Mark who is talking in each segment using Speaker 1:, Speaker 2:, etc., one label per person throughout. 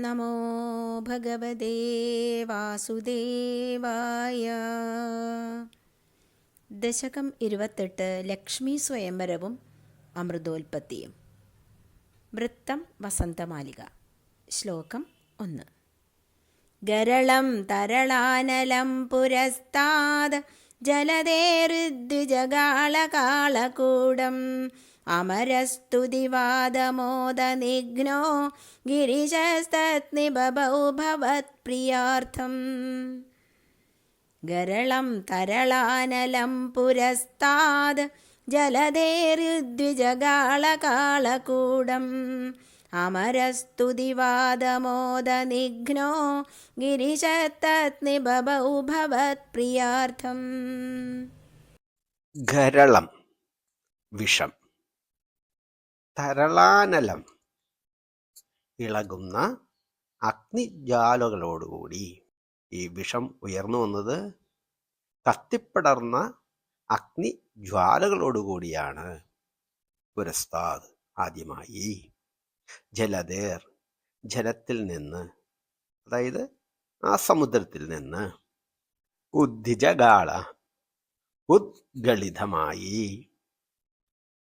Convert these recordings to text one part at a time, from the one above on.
Speaker 1: നമോ ഭഗവതേ വാസുദേവായ. ദശകം 28 ലക്ഷ്മി സ്വയംവരവും അമൃതോൽപ്പത്തിയും. വൃത്തം വസന്തമാലിക. ശ്ലോകം 1. ഗരളം തരളാനലം പുരസ്താദ് ജലധേരുദ്വിജഗാളകാളകൂടം അമരസ്തുതിവാദമോദനിഘ്നോ ഗിരിശസ്തത്നിബഭൗ ഭവത്പ്രിയാർത്ഥം. ഗരളം തരളാനലം പുരസ്താദ് ജലധേരുദ്വിജഗാളകാളകൂടം അമരസ്തുതിവാദമോദനിഘ്നോ ഗിരിശത്തത്നിബഭൗ ഭവത്പ്രിയാർത്ഥം.
Speaker 2: ഗരളം വിഷം, തരളാനലം ഇളകുന്ന അഗ്നിജ്വാലകളോടുകൂടി. ഈ വിഷം ഉയർന്നു വന്നത് കത്തിപ്പടർന്ന അഗ്നിജ്വാലകളോടുകൂടിയാണ്. പുരസ്താദ് ആദ്യമായി, ജലധേർ ജലത്തിൽ നിന്ന്, അതായത് ആ സമുദ്രത്തിൽ നിന്ന്, ഉദ്ധിജഗാള ഉദ്ഗളിതമായി,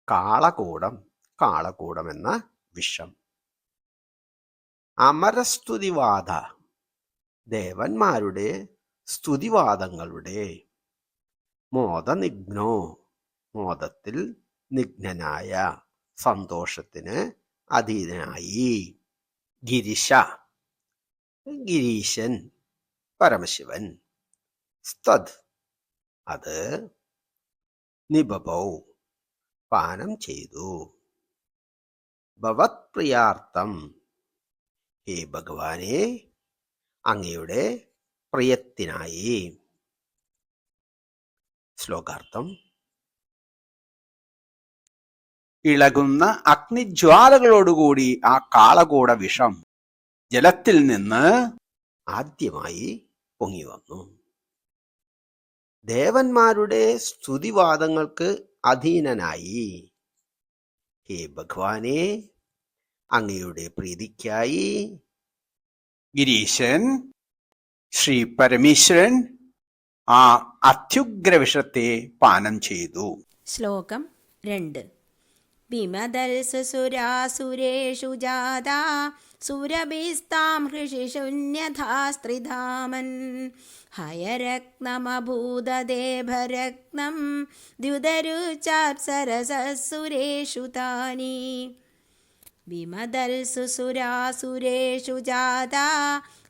Speaker 2: കാളകൂടം കാളകൂടം എന്ന വിഷം, അമരസ്തുതിവാദ ദേവന്മാരുടെ സ്തുതിവാദങ്ങളുടെ, മോദനിഘ്നോ മോദത്തിൽ നിഘ്നനായ സന്തോഷത്തിന് അധീനനായി, ഗിരിശ ഗിരീശൻ പരമശിവൻ, സ്തദ് അത്, നിബഭൗ പാനം ചെയ്തു, ഭവത്പ്രിയാർത്ഥം ഹേ ഭഗവാനെ അങ്ങയുടെ പ്രിയത്തിനായി. ശ്ലോകാർത്ഥം: ഇളകുന്ന അഗ്നിജ്വാലകളോടുകൂടി ആ കാളകൂട വിഷം ജലത്തിൽ നിന്ന് ആദ്യമായി പൊങ്ങി വന്നു. ദേവന്മാരുടെ സ്തുതിവാദങ്ങൾക്ക് അധീനനായി, ഹേ ഭഗവാനെ അങ്ങയുടെ പ്രീതിക്കായി. ഗിരീശൻ ശ്രീ പരമേശ്വരൻ ആ അത്യുഗ്രവിഷത്തെ പാനം ചെയ്തു.
Speaker 1: ശ്ലോകം 2. വിമദൽസുരാസുരേഷു ജാതാ സുരഭിസ്താം ഹൃഷിശൂന്യഥാസ്ത്രിധാമൻ ഹയരത്നമഭൂതദേഭരത്നം ദ്യുതരുചാപ്സരസസുരേഷു താനി. വിമദൽസുരാസുരേഷു ജാതാ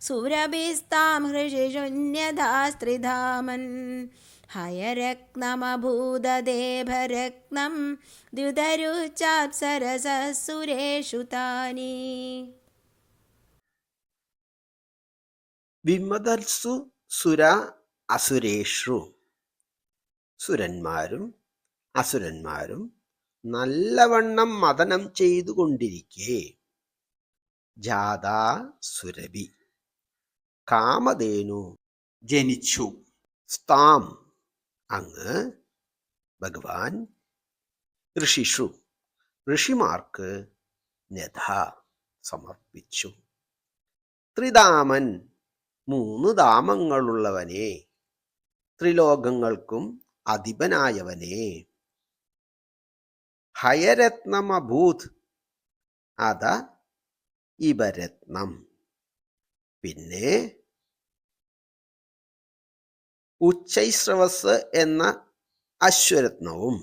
Speaker 1: സുരഭിസ്താം ഹൃഷിശൂന്യഥാസ്ത്രിധാമൻ ഹയരത്നമഭൂതദേഭരത്നം ദ്യുതരുചാപ്സരസസുരേഷു താനി.
Speaker 2: വിമദൽസു സുര അസുരേഷു, സുരന്മാരും അസുരന്മാരും നല്ലവണ്ണം മദനം ചെയ്തുകൊണ്ടിരിക്കെ, ജാതാ സുരഭി കാമധേനു ജനിച്ചു, സ്താം അങ്ങ് ഭഗവാൻ, ഋഷിഷു ഋഷിമാർക്ക്, നഥ സമർപ്പിച്ചു, ത്രിധാമൻ 3 ധാമങ്ങളുള്ളവനെ, ത്രിലോകങ്ങൾക്കും അധിപനായവനെ, ഹയരത്നമഭൂത് അത ഇവരത്നം, പിന്നെ ഉച്ചൈസ്രവസ് എന്ന അശ്വരത്നവും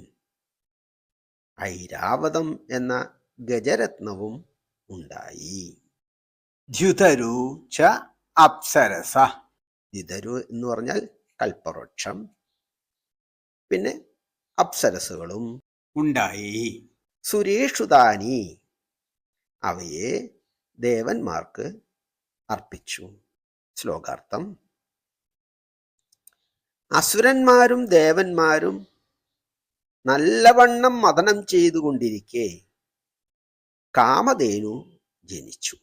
Speaker 2: ഐരാവതം എന്ന ഗജരത്നവും ഉണ്ടായി. ദ്യുതരു ച അപ്സരസ, ദ്യുതരു എന്ന് പറഞ്ഞാൽ കൽപ്പവൃക്ഷം, പിന്നെ അപ്സരസുകളും ഉണ്ടായി. സുരേഷുതാനി, അവയെ ദേവന്മാർക്ക് അർപ്പിച്ചു. ശ്ലോകാർത്ഥം: അസുരന്മാരും ദേവന്മാരും നല്ലവണ്ണം മദനം ചെയ്തുകൊണ്ടിരിക്കെ കാമധേനു ജനിച്ചു.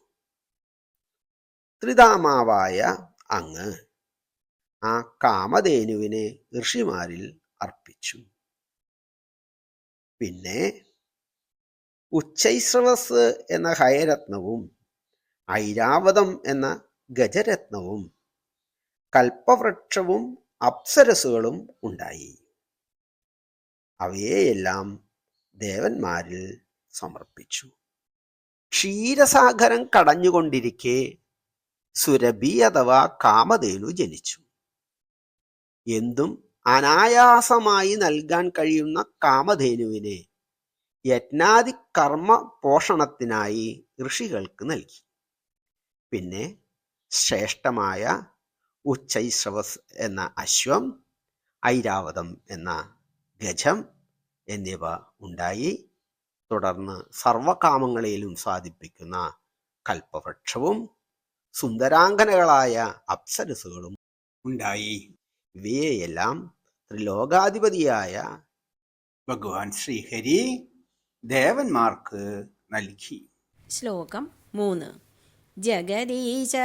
Speaker 2: ത്രിധാമാവായ അങ്ങ് ആ കാമധേനുവിനെ ഋഷിമാരിൽ അർപ്പിച്ചു. പിന്നെ ഉച്ചൈസ്രവസ് എന്ന ഹയരത്നവും ഐരാവതം എന്ന ഗജരത്നവും കൽപ്പവൃക്ഷവും അപ്സരസുകളും ഉണ്ടായി. അവയെയെല്ലാം ദേവന്മാരിൽ സമർപ്പിച്ചു. ക്ഷീരസാഗരം കടഞ്ഞുകൊണ്ടിരിക്കെ സുരഭി അഥവാ കാമധേനു ജനിച്ചു. എന്തും അനായാസമായി നൽകാൻ കഴിയുന്ന കാമധേനുവിനെ യജ്ഞാദി കർമ്മ പോഷണത്തിനായി ഋഷികൾക്ക് നൽകി. പിന്നെ ശ്രേഷ്ഠമായ ഉച്ചൈശ്രവസ് എന്ന അശ്വം, ഐരാവതം എന്ന ഗജം എന്നിവ ഉണ്ടായി. തുടർന്ന് സർവകാമങ്ങളെയും സാധിപ്പിക്കുന്ന കൽപ്പവൃക്ഷവും സുന്ദരാംഗനകളായ അപ്സരസുകളും ഉണ്ടായി. ഇവയെല്ലാം ത്രിലോകാധിപതിയായ ഭഗവാൻ ശ്രീഹരി ദേവന്മാർക്ക് നൽകി.
Speaker 1: ശ്ലോകം 3. ജഗദീശ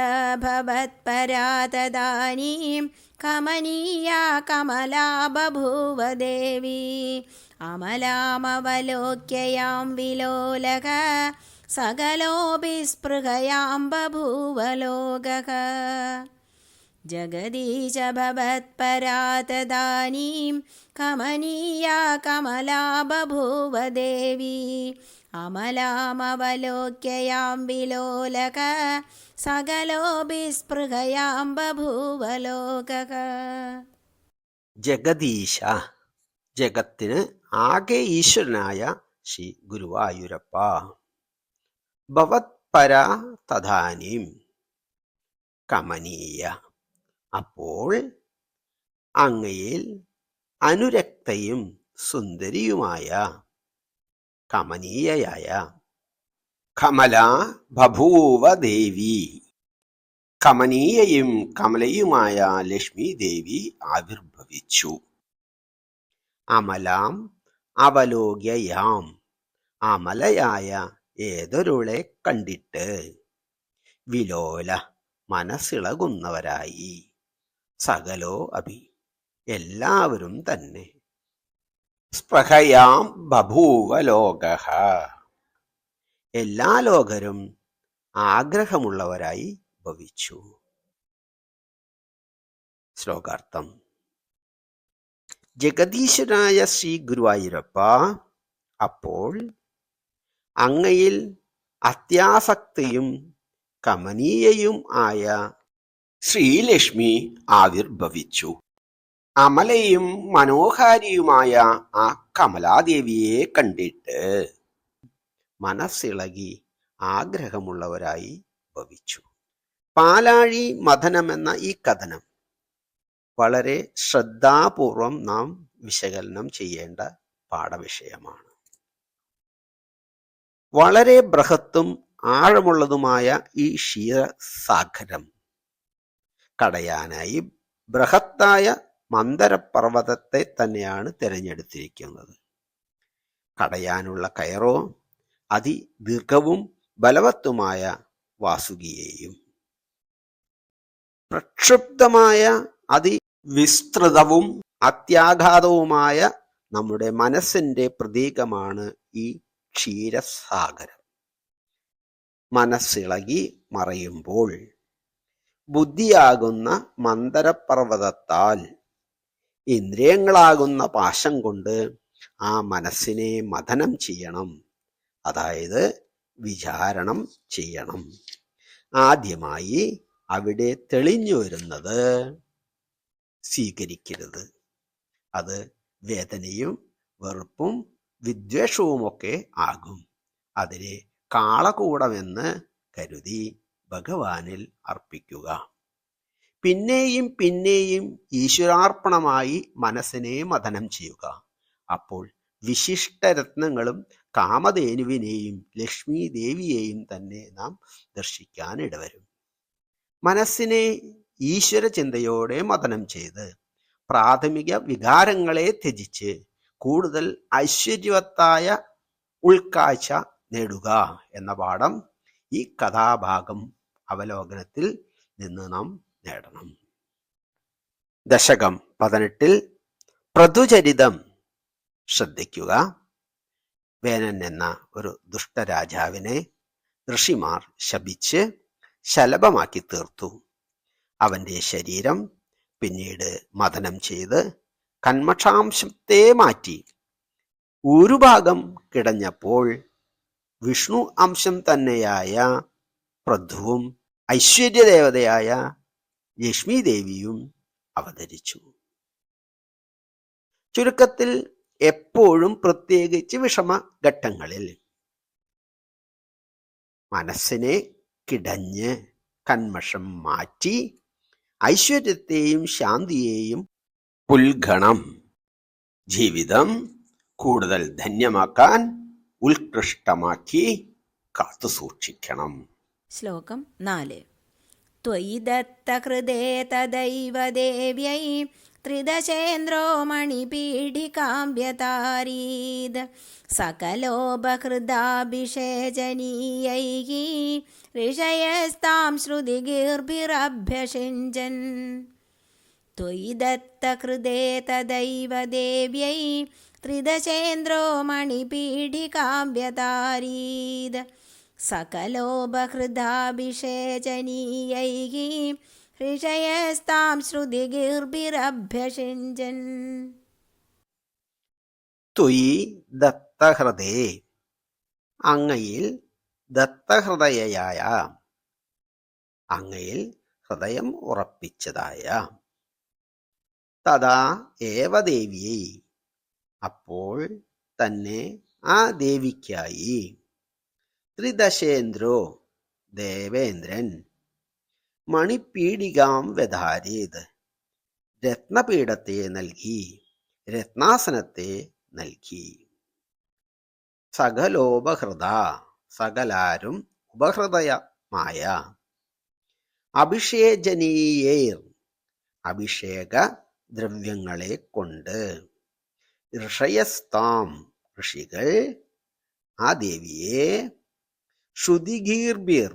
Speaker 1: ഭവത്പരാതദാനീം കമനീയാ കമലാ ബഭൂവ ദേവി അമലാമവലോക്യയാം വിലോലക സകലോപി സ്പൃഹയാം ബഭൂവ ലോകഃ. ജഗദീശ ഭവത്പരാതദാനീം കമനീയാ കമലാ ബഭൂവ ദേവി അമലാമവലോക്യയാം വിലോലക സകലോപി സ്പൃഹയാം ബഭൂവ ലോകഃ.
Speaker 2: ജഗദീശ, ജഗത്തിന് ആകെ ഈശ്വരനായ ശ്രീ ഗുരുവായൂരപ്പ. ഭവത്പരാ തദാനീം, കമനീയ, അപ്പോൾ അങ്ങയിൽ അനുരക്തയും സുന്ദരിയുമായ കമനീയയായ കമല ബഭൂവ ദേവി, കമനീയയും കമലയുമായ ലക്ഷ്മി ദേവി ആവിർഭവിച്ചു. അമലാം അവലോക്യയാം, അമലയായ ഏതൊരുളെ കണ്ടിട്ട് വിലോല, മനസ്സിളകുന്നവരായി, സകലോ അഭി, എല്ലാവരും തന്നെ, സ്പൃഹയാം ബഭൂവ ലോകഃ, എല്ലാ ലോകരും ആഗ്രഹമുള്ളവരായി ഭവിച്ചു. ശ്ലോകാർത്ഥം. ജഗദീശ്വരായ ശ്രീ ഗുരുവായൂരപ്പ, അപ്പോൾ അങ്ങയിൽ അത്യാസക്തിയും കമനീയയും ആയ ശ്രീലക്ഷ്മി ആവിർഭവിച്ചു. അമലയും മനോഹാരിയുമായ ആ കമലാദേവിയെ കണ്ടിട്ട് മനസ്സിളകി ആഗ്രഹമുള്ളവരായി ഭവിച്ചു. പാലാഴി മഥനമെന്ന ഈ കഥനം വളരെ ശ്രദ്ധാപൂർവം നാം വിശകലനം ചെയ്യേണ്ട പാഠവിഷയമാണ്. വളരെ ബൃഹത്തും ആഴമുള്ളതുമായ ഈ ക്ഷീരസാഗരം കടയാനായി ബൃഹത്തായ മന്ദരപർവ്വതത്തെ തന്നെയാണ് തിരഞ്ഞെടുത്തിരിക്കുന്നത്. കടയാനുള്ള കയറോ അതിദീർഘവും ബലവത്തുമായ വാസുകിയെയും, പ്രക്ഷുബ്ധമായ അതിവിസ്തൃതവും അത്യാഘാതവുമായ നമ്മുടെ മനസ്സിന്റെ പ്രതീകമാണ് ഈ ക്ഷീരസാഗരം. മനസ്സിളകി മറയുമ്പോൾ ബുദ്ധിയാകുന്ന മന്ദരപർവ്വതത്താൽ ഇന്ദ്രിയങ്ങളാകുന്ന പാശം കൊണ്ട് ആ മനസ്സിനെ മഥനം ചെയ്യണം, അതായത് വിചാരണം ചെയ്യണം. ആദ്യമായി അവിടെ തെളിഞ്ഞു വരുന്നത് സ്വീകരിക്കരുത്. അത് വേദനയും വെറുപ്പും വിദ്വേഷവുമൊക്കെ ആകും. അതിനെ കാളകൂടമെന്ന് കരുതി ഭഗവാനിൽ അർപ്പിക്കുക. പിന്നെയും പിന്നെയും ഈശ്വരാർപ്പണമായി മനസ്സിനെ മഥനം ചെയ്യുക. അപ്പോൾ വിശിഷ്ടരത്നങ്ങളും കാമധേനുവിനെയും ലക്ഷ്മി ദേവിയെയും തന്നെ നാം ദർശിക്കാൻ ഇടവരും. മനസ്സിനെ ഈശ്വര ചിന്തയോടെ മഥനം ചെയ്ത് പ്രാഥമിക വികാരങ്ങളെ ത്യജിച്ച് കൂടുതൽ ഐശ്വര്യവത്തായ ഉൾക്കാഴ്ച നേടുക എന്ന പാഠം ഈ കഥാഭാഗം അവലോകനത്തിൽ നിന്ന് നാം നേടണം. ദശകം 18 പൃഥുചരിതം ശ്രദ്ധിക്കുക. വേനൻ എന്ന ഒരു ദുഷ്ടരാജാവിനെ ഋഷിമാർ ശപിച്ച് ശലഭമാക്കി തീർത്തു. അവന്റെ ശരീരം പിന്നീട് മഥനം ചെയ്ത് കന്മഷാംശത്തെ മാറ്റി. ഊരുഭാഗം കിടഞ്ഞപ്പോൾ വിഷ്ണു അംശം തന്നെയായ പ്രഭുവും ഐശ്വര്യദേവതയായ ലക്ഷ്മി ദേവിയും അവതരിച്ചു. ചുരുക്കത്തിൽ എപ്പോഴും, പ്രത്യേകിച്ച് വിഷമഘട്ടങ്ങളിൽ, മനസ്സിനെ കിടഞ്ഞ് കന്മഷം മാറ്റി ഐശ്വര്യത്തെയും ശാന്തിയെയും പുൽഗണം. ജീവിതം കൂടുതൽ ധന്യമാക്കാൻ ഉത്കൃഷ്ടമാക്കി കാത്തുസൂക്ഷിക്കണം.
Speaker 1: ശ്ലോകം 4. ത്വയി ദത്തഹൃദേ തദൈവ ദേവ്യൈ ത്രിദശേന്ദ്രോ മണിപീഠികാം വ്യതാരീത് സകലോപഹൃദാഭിഷേചനീയൈഃ ഋഷയസ്താം ശ്രുതിഗീർഭിരഭ്യഷിഞ്ജൻ. ത്വയി ദത്തഹൃദേ തദൈവ ദേവ്യൈ ത്രിദശേന്ദ്രോ മണിപീഠികാം വ്യതാരീത് സകലോപഹൃദാഭിഷേചനീയൈഃ ഋഷയസ്താം ശ്രുതിഗീർഭിരഭ്യഷിഞ്ജൻ.
Speaker 2: ത്വയി ദത്തഹൃദേ, അങ്ങയിൽ ദത്തഹൃദയയായ, അങ്ങയിൽ ഹൃദയം ഉറപ്പിച്ചതായ, തഥാ ഏവ ദേവിയെ, അപ്പോൾ തന്നെ ആ ദേവിക്കായി, ത്രിദശേന്ദ്രോ, ദേവേന്ദ്രൻ, മണിപീഠികാം വ്യധാരേത്, രത്നപീഠത്തെ നൽകി, രത്നാസനത്തെ നൽകി. സകലോപഹൃത, സകലാരും ഉപഹൃതയമായ, അഭിഷേചനീയേർ, അഭിഷേക ദ്രവ്യങ്ങളെ കൊണ്ട്, ഋഷയസ്താം, ഋഷികൾ ആ ദേവിയെ, ശ്രുതിഗീർഭിർ,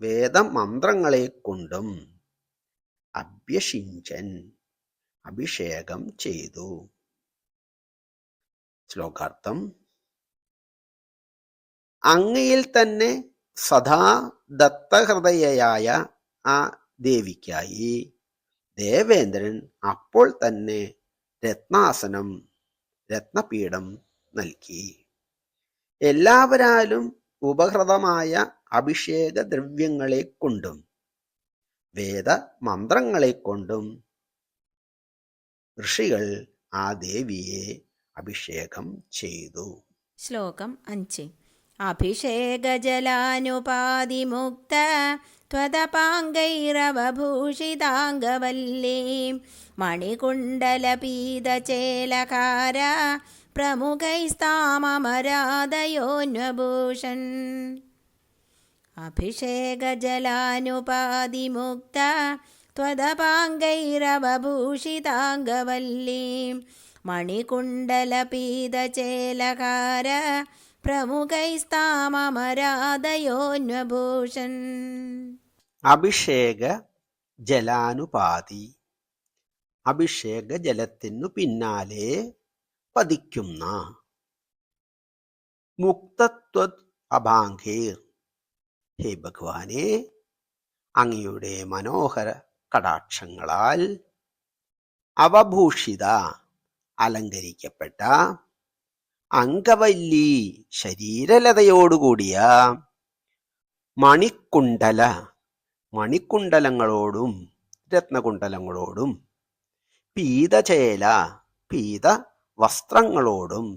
Speaker 2: വേദമന്ത്രങ്ങളെ കൊണ്ടും, അഭ്യഷിഞ്ചൻ, അഭിഷേകം ചെയ്തു. ശ്ലോകാർത്ഥം. അങ്ങയിൽ തന്നെ സദാ ദത്തഹൃദയയായ ആ ദേവിക്കായി ദേവേന്ദ്രൻ അപ്പോൾ തന്നെ രത്നാസനം, രത്നപീഠം നൽകി. എല്ലാവരാലും ഉപഹൃതമായ അഭിഷേക ദ്രവ്യങ്ങളെ കൊണ്ടും വേദമന്ത്രങ്ങളെ കൊണ്ടും ഋഷികൾ ആ ദേവിയെ അഭിഷേകം ചെയ്തു.
Speaker 1: ശ്ലോകം 5. അഭിഷേകജലാനുപാതിമുക്ത ത്വദപാംഗൈരവഭൂഷിതാംഗവല്ലീം മണികുണ്ഡലപീതചേലകാര പ്രമുഖൈസ്താമരാധയോന്വഭൂഷൺ. അഭിഷേകജലാനുപാതിമുക്ത ത്വദപാംഗൈരവഭൂഷിതാംഗവല്ലീം മണികുണ്ഡലപീതചേലകാര പ്രമുഖൈസ്താമരാധയോന്വഭൂഷൺ.
Speaker 2: അഭിഷേക ജലാനുപാതി, അഭിഷേക ജലത്തിനു പിന്നാലെ പതിക്കുന്ന, മുക്തത്വത് അഭാംഗീർ, ഹേ ഭഗവാനെ, അങ്ങയുടെ മനോഹര കടാക്ഷങ്ങളാൽ അവഭൂഷിത, അലങ്കരിക്കപ്പെട്ട, അംഗവല്ലി, ശരീരലതയോടുകൂടിയ, മണിക്കുണ്ടല, മണിക്കുണ്ടലങ്ങളോടും രത്നകുണ്ടലങ്ങളോടും, പീതചേല, പീത വസ്ത്രങ്ങളോടും,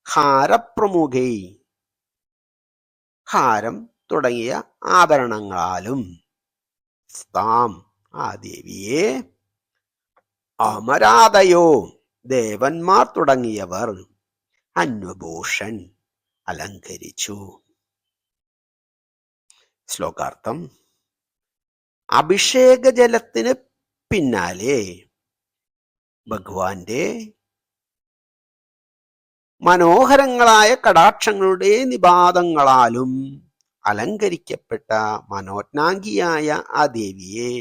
Speaker 2: ഹാരപ്രമുഖൈ, ഹാരം തുടങ്ങിയ ആഭരണങ്ങളാലും, സ്താം, ആ ദേവിയെ, അമരാധയോ, ദേവന്മാർ തുടങ്ങിയവർ, അന്വഭൂഷൺ, അലങ്കരിച്ചു. ശ്ലോകാർത്ഥം. അഭിഷേക ജലത്തിന് പിന്നാലെ ഭഗവാന്റെ മനോഹരങ്ങളായ കടാക്ഷങ്ങളുടെ നിപാതങ്ങളാലും അലങ്കരിക്കപ്പെട്ട മനോജ്ഞാംഗിയായ ആ ദേവിയെ,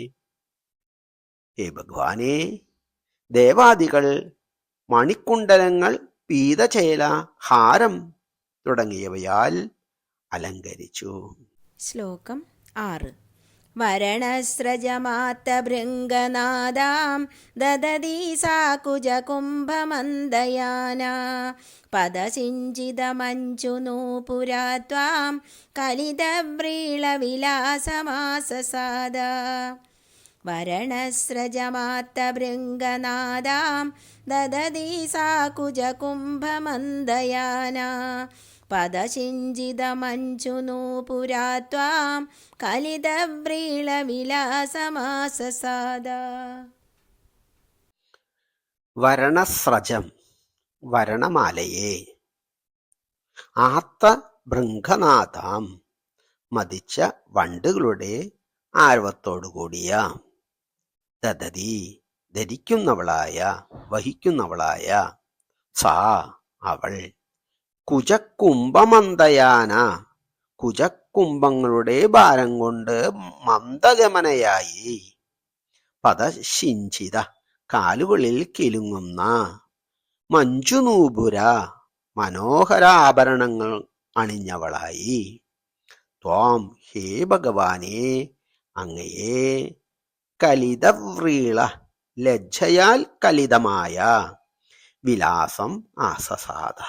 Speaker 2: ഹേ ഭഗവാനെ, ദേവാദികൾ മണിക്കുണ്ടലങ്ങൾ, പീതചേല, ഹാരം തുടങ്ങിയവയാൽ അലങ്കരിച്ചു.
Speaker 1: ശ്ലോകം 6. വരണസ്രജമാത്തഭൃംഗനാദാം ദദതി സാ കുജകുംഭമന്ദയാനാ പദസിഞ്ചിതമഞ്ജുനൂപുരാ ത്വാം കലിതവ്രീളവിലാസമാസസാദ വരണസ്രജമാത്തഭൃംഗനാദാം ദദതി സാ കുജകുംഭമന്ദയാനാ പദസിഞ്ചിതമഞ്ജുനൂപുരാ ത്വാം കലിതവ്രീളവിലാസമാസസാദ.
Speaker 2: വരണസ്രജം വരണമാലയെ, ആത്ത ഭൃംഗനാഥാം മതിച്ച വണ്ടുകളുടെ ആരവത്തോടുകൂടിയ, ദദതി ധരിക്കുന്നവളായ വഹിക്കുന്നവളായ, സാ അവൾ, കുജകുംഭമന്ദയാന കുജകുംഭങ്ങളുടെ ഭാരം കൊണ്ട് മന്ദഗമനയായി, പദശിഞ്ചിത കാലുകളിൽ കിലുങ്ങുന്ന, മഞ്ജുനൂപുര മനോഹരാഭരണങ്ങൾ അണിഞ്ഞവളായി, ത്വാം ഹേ ഭഗവാനെ അങ്ങയെ, കലിതവ്രീള ലജ്ജയാൽ കലിതമായ, വിലാസം ആസസാദ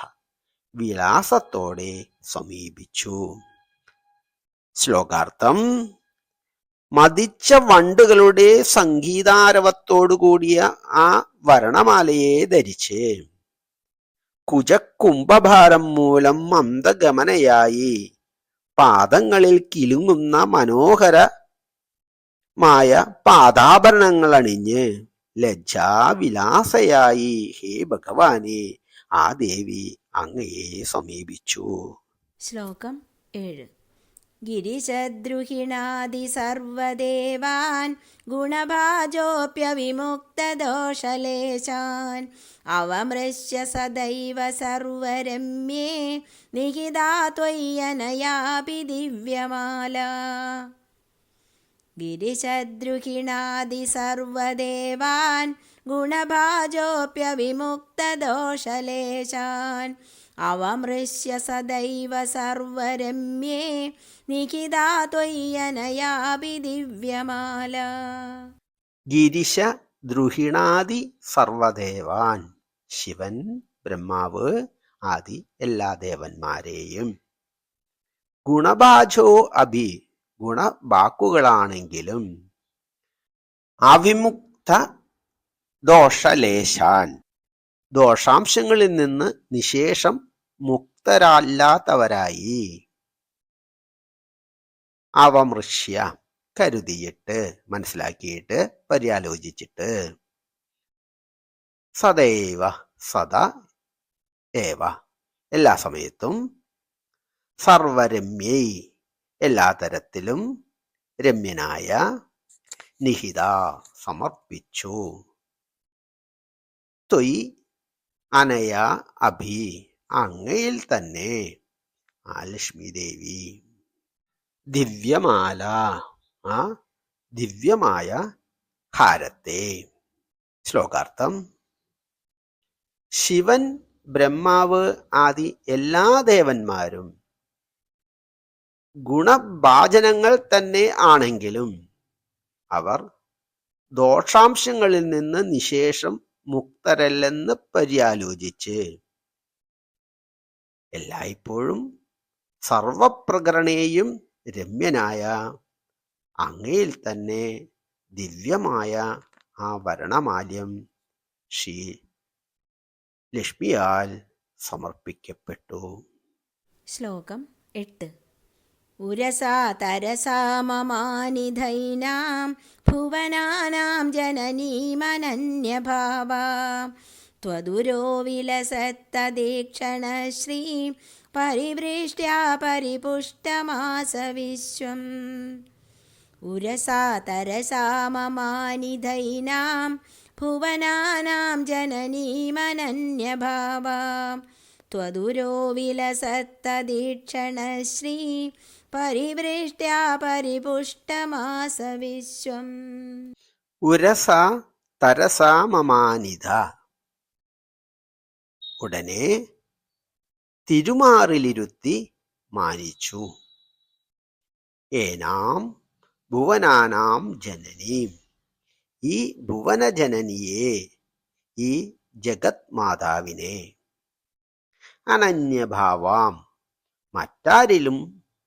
Speaker 2: വിലാസത്തോടെ സമീപിച്ചു. ശ്ലോകാർത്ഥം: മതിച്ച വണ്ടുകളുടെ സംഗീതാരവത്തോടുകൂടിയ ആ വരണമാലയെ ധരിച്ച് കുജകുംഭഭാരം മൂലം മന്ദഗമനയായി പാദങ്ങളിൽ കിലുങ്ങുന്ന മനോഹരമായ പാദാഭരണങ്ങൾ അണിഞ്ഞ് ലജ്ജാവിലാസയായി ഹേ ഭഗവാനെ ആ ദേവി അങ്ങയെ സമീപിച്ചു.
Speaker 1: ശ്ലോകം 7. ഗിരിശദ്രുഹിണാദി സർവദേവാൻ ഗുണഭാജോപ്യവിമുക്തദോഷലേശാൻ അവമൃശ്യ സദൈവ സർവരമ്യേ നിഹിതാ ത്വയ്യനയാപി ദിവ്യമാല. ഗിരിശദ്രുഹിണാദി സർവദേവാൻ ഗുണഭാജോപ്യവിമുക്തദോഷലേശാൻ അവമൃശ്യ സദൈവ സർവരമ്യേ നിഖിതാ ത്വയ്യനയാപി ദിവ്യമാല.
Speaker 2: ഗിരിശ ദ്രുഹിണാദി സർവദേവാൻ, ശിവൻ, ബ്രഹ്മാവ് ആദി എല്ലാ ദേവന്മാരെയും, ഗുണഭാജോ അഭി ഗുണവാക്കുകളാണെങ്കിലും, അവിമുക്ത ദോഷലേശാൻ ദോഷാംശങ്ങളിൽ നിന്ന് നിശേഷം മുക്തരല്ലാത്തവരായി, അവമൃശ്യ കരുതിയിട്ട് മനസ്സിലാക്കിയിട്ട് പര്യാലോചിച്ചിട്ട്, സദൈവ സദാ ഏവ എല്ലാ സമയത്തും, സർവരമ്യൈ എല്ലാ തരത്തിലും രമ്യനായ, നിഹിത സമർപ്പിച്ചു, ത്വയി അനയ അഭി അങ്ങയിൽ തന്നെ ആ ലക്ഷ്മി ദേവി, ദിവ്യമാല ആ ദിവ്യമായ ഹാരത്തെ. ശ്ലോകാർത്ഥം: ശിവൻ, ബ്രഹ്മാവ് ആദി എല്ലാ ദേവന്മാരും ഗുണഭാജനങ്ങൾ തന്നെ ആണെങ്കിലും അവർ ദോഷാംശങ്ങളിൽ നിന്ന് നിശേഷം മുക്തരല്ലെന്ന് പര്യാലോചിച്ച് എല്ലായ്പ്പോഴും സർവപ്രകരണേയും രമ്യനായ അങ്ങയിൽ തന്നെ ദിവ്യമായ ആ വരണമാല്യം ശ്രീ ലക്ഷ്മിയാൽ സമർപ്പിക്കപ്പെട്ടു.
Speaker 1: ശ്ലോകം 8. ഉരസാ തരസാ മമാനിധൈനാം ഭുവനാനാം ജനനീമനന്യഭാവാ ത്വദുരോ വിലസത്തദീക്ഷണശ്രീ പരിവൃഷ്ട്യാ പരിപുഷ്ടമാസ വിശ്വം. ഉരസാ തരസാ മമാനിധൈനാം ഭുവനാനാം ജനനീമനന്യഭാവാ ത്വദുരോ വിലസത്തദീക്ഷണശ്രീ പരിവൃഷ്ട്യാ പരിപുഷ്ടമാസ വിശ്വം.
Speaker 2: ഉരസ തരസാ മമാനിധ ഉടനെ തിരുമാറിലിരുത്തി മാനിച്ചു. ഏനാം ഭുവനാനാം ജനനീം, ഈ ഭുവനജനനിയെ, ഈ ജഗത് മാതാവിനെ, അനന്യഭാവാം, മറ്റാരിലും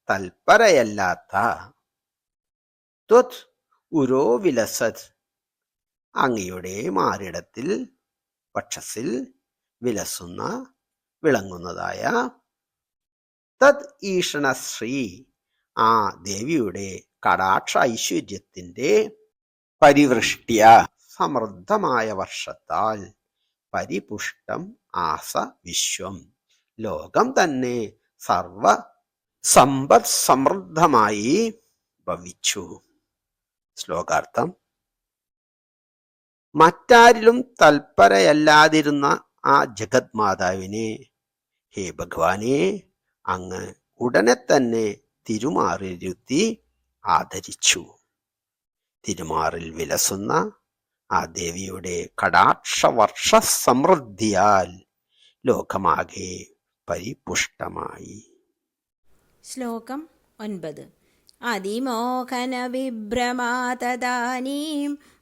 Speaker 2: തൽപരയല്ലാത്ത, ത്വത് ഉരോ വിലസത്, അങ്ങയുടെ മാറിടത്തിൽ വക്ഷസിൽ വിലസുന്ന വിളങ്ങുന്നതായ, തത് ഈഷണശ്രീ, ആ ദേവിയുടെ കടാക്ഷ ഐശ്വര്യത്തിന്റെ പരിവൃഷ്ട്യ, സമൃദ്ധമായ വർഷത്താൽ, പരിപുഷ്ടം ആസ വിശ്വം, ലോകം തന്നെ സർവ സമ്പദ് സമൃദ്ധമായി ഭവിച്ചു. ശ്ലോകാർത്ഥം: മറ്റാരിലും തൽപരയല്ലാതിരുന്ന ആ ജഗത് മാതാവിനെ, ഹേ ഭഗവാനെ, അങ്ങ് ഉടനെ തന്നെ തിരുമാറിരുത്തി ആദരിച്ചു. തിരുമാറിൽ വിലസുന്ന ആ ദേവിയുടെ കടാക്ഷവർഷ സമൃദ്ധിയാൽ ലോകമാകെ പരിപുഷ്ടമായി.
Speaker 1: ശ്ലോകം 9. അതിമോഹന വിഭ്രമാതദാനീം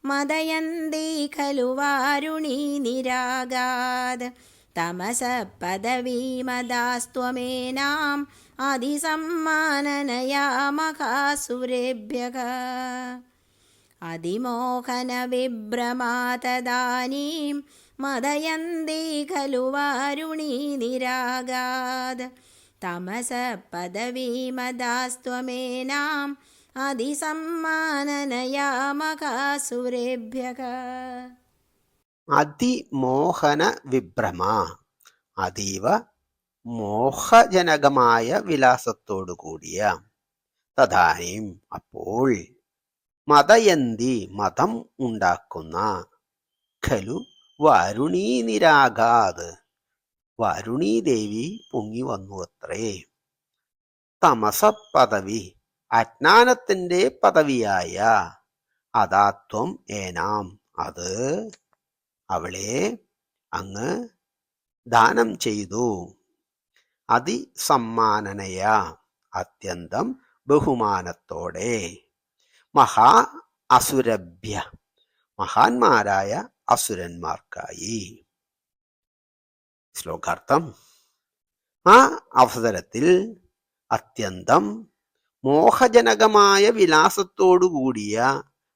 Speaker 1: മദയന്തി ഖലു വാരുണീ നിരാഗാത് തമസ പദവീമദാസ്ത്വമേനാം അതിസമ്മാനനയാ മഹാസുരേഭ്യഃ. അതിമോഹന വിഭ്രമാതദാനീം മദയന്തി ഖലു വാരുണീ നിരാഗാത് തമസ പദവീമദാസ്ത്വമേനാം അതിസമ്മാനനയാ മഹാസുരേഭ്യഃ.
Speaker 2: അതിമോഹന വിഭ്രമ, അതീവ മോഹജനകമായ വിലാസത്തോടു കൂടിയ, തദാനീം അപ്പോൾ, മദയന്തി മതം ഉണ്ടാക്കുന്ന, ഖലു വാരുണീ നിരാഗാത് വാരുണീ ദേവി പൊങ്ങി വന്നു അത്രേ. തമസ പദവി, അജ്ഞാനത്തിന്റെ പദവിയായ, അതാത്വം ഏനാം, അത് അവളെ അങ്ങ് ദാനം ചെയ്തു. അതിസമ്മാനനയ, അത്യന്തം ബഹുമാനത്തോടെ, മഹാ അസുരഭ്യ, മഹാന്മാരായ അസുരന്മാർക്കായി. ശ്ലോകാർത്ഥം: ആ അവസരത്തിൽ അത്യന്തം മോഹജനകമായ വിലാസത്തോടുകൂടിയ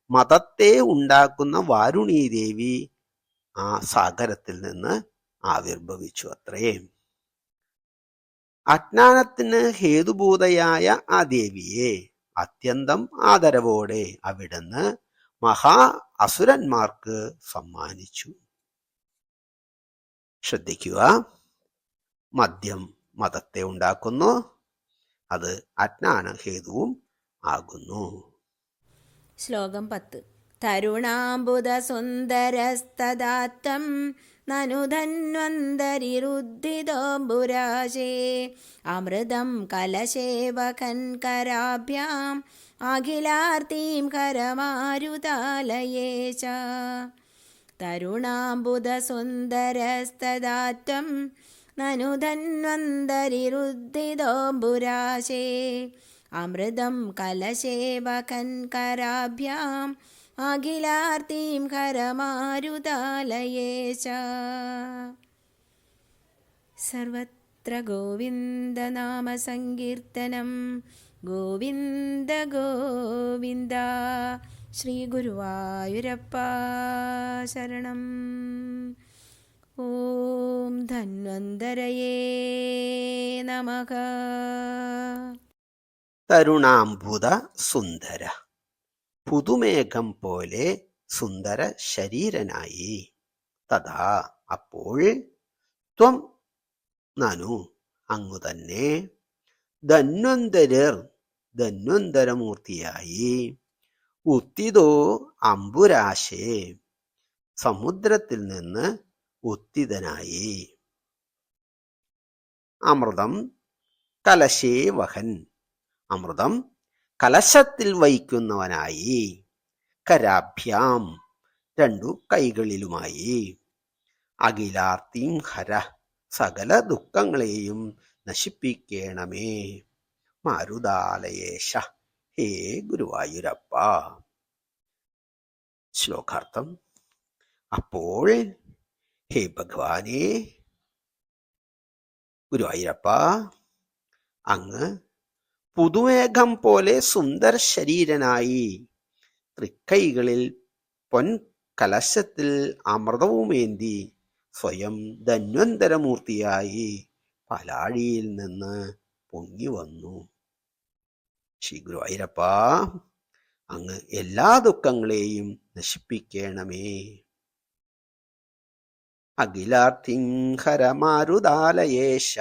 Speaker 2: മതത്തെ ഉണ്ടാക്കുന്ന വാരുണീദേവി ആ സാഗരത്തിൽ നിന്ന് ആവിർഭവിച്ചു അത്രേ. അജ്ഞാനത്തിന് ഹേതുഭൂതയായ ആ ദേവിയെ അത്യന്തം ആദരവോടെ അവിടുന്ന് മഹാ അസുരന്മാർക്ക് സമ്മാനിച്ചു. ശ്രദ്ധിക്കുക, മദ്യം മതത്തെ ഉണ്ടാക്കുന്നു, അത് അജ്ഞാന ഹേതുവും ആകുന്നു.
Speaker 1: ശ്ലോകം 10. തരുണാംബുദസുന്ദരസ്തദാത്തം നനു ധന്വന്തരിരുദ്ധിതോംബുരാശേ അമൃതം കലശേവകൻകരാഭ്യാം അഖിലാർത്തിം കരമാരുതാലയേ ച. തരുണാംബുദസുന്ദരസ്തദാത്തം നനു ധന്വന്തരിരുദ്ധിതോംബുരാശേ അമൃതം കലശേവകൻകരാഭ്യാം അഖിലാർത്തിം കരമാരുതാലയേ ച. സർവത്ര ഗോവിന്ദനാമസങ്കീർത്തനം. ഗോവിന്ദ ഗോവിന്ദ. ശ്രീ ഗുരുവായൂരപ്പ ശരണം. ഓം ധന്വന്തരയേ നമഃ.
Speaker 2: തരുണാംബുദ സുന്ദര, പുതുമേഘം പോലെ സുന്ദര ശരീരനായി. തഥാ അപ്പോൾ, ത്വം നനു അങ്ങു തന്നെ, ധന്വന്തരർ ധന്വന്തരമൂർത്തിയായി, ഉത്തിതോ അംബുരാശേ സമുദ്രത്തിൽ നിന്ന് ഉത്തിതനായി, അമൃതം കലശേ വഹൻ അമൃതം കലശത്തിൽ വഹിക്കുന്നവനായി, കരാഭ്യാം രണ്ടു കൈകളിലുമായി, അഖിലാർത്തിം ഹര സകല ദുഃഖങ്ങളെയും നശിപ്പിക്കണമേ, മാരുതാലയേശ ഹേ ഗുരുവായൂരപ്പ. ശ്ലോകാർത്ഥം. അപ്പോൾ ഹേ ഭഗവാനെ, ഗുരുവായൂരപ്പ, അങ്ങ് പുതുമേഘം പോലെ സുന്ദര ശരീരനായി തൃക്കൈകളിൽ പൊൻ കലശത്തിൽ അമൃതവുമേന്തി സ്വയം ധന്വന്തരമൂർത്തിയായി പാലാഴിയിൽ നിന്ന് പൊങ്ങി വന്നു. ശ്രീ ഗുരുവായൂരപ്പ, അങ്ങ് എല്ലാ ദുഃഖങ്ങളെയും നശിപ്പിക്കണമേ. അഖിലാർത്ഥിം ഹരമാരുതാലയേശ